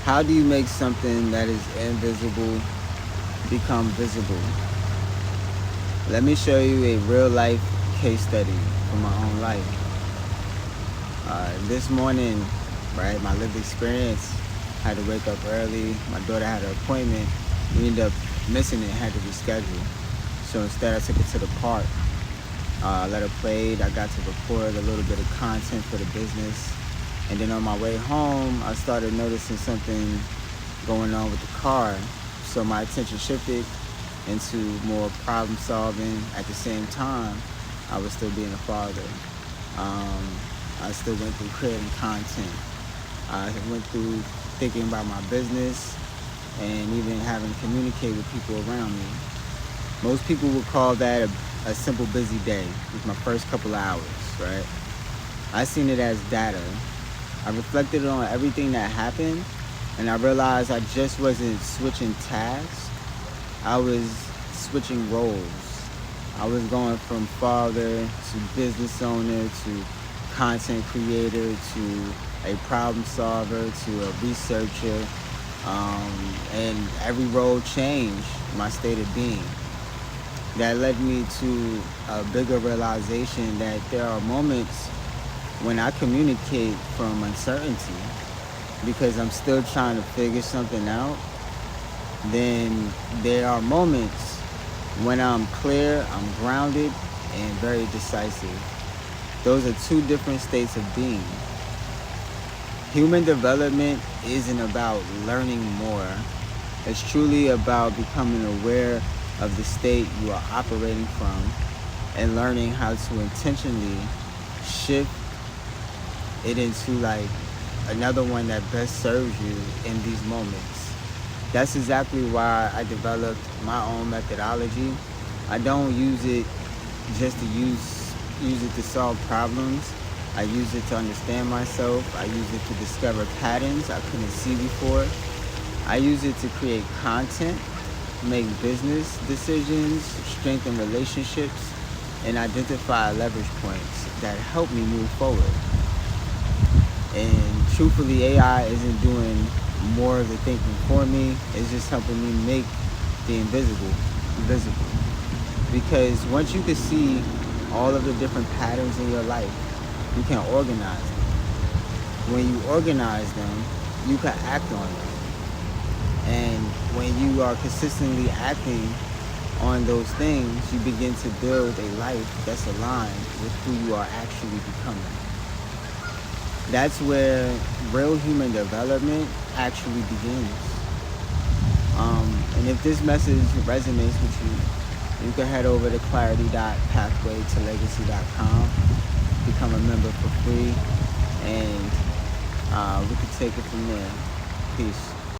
How do you make something that is invisible become visible? Let me show you a real life case study from my own life. This morning, right, my lived experience, I had to wake up early. My daughter had an appointment. We ended up missing it, had to reschedule. So instead, I took it to the park. Let her play. I got to record a little bit of content for the business. And then on my way home, I started noticing something going on with the car. So my attention shifted into more problem solving. At the same time, I was still being a father. Um, I still went through creating content. I went through thinking about my business and even having to communicate with people around me. Most people would call that a simple busy day. It was my first couple of hours, right? I seen it as data. I reflected on everything that happened, and I realized I just wasn't switching tasks. I was switching roles. I was going from father to business owner to content creator to a problem solver to a researcher, and every role changed my state of being. That led me to a bigger realization that there are moments when I communicate from uncertainty because I'm still trying to figure something out. Then there are moments when I'm clear, I'm grounded, and very decisive. Those are two different states of being. Human development isn't about learning more. It's truly about becoming aware of the state you are operating from and learning how to intentionally shift it into like another one that best serves you in these moments. That's exactly why I developed my own methodology. I don't use it just to use it to solve problems. I use it to understand myself. I use it to discover patterns I couldn't see before. I use it to create content, make business decisions, strengthen relationships, and identify leverage points that help me move forward. And truthfully, AI isn't doing more of the thinking for me. It's just helping me make the invisible visible. Because once you can see all of the different patterns in your life, you can organize them. When you organize them, you can act on them. And when you are consistently acting on those things, you begin to build a life that's aligned with who you are actually becoming. That's where real human development actually begins. And if this message resonates with you can head over to clarity.pathwaytolegacy.com, become a member for free, and we can take it from there. Peace.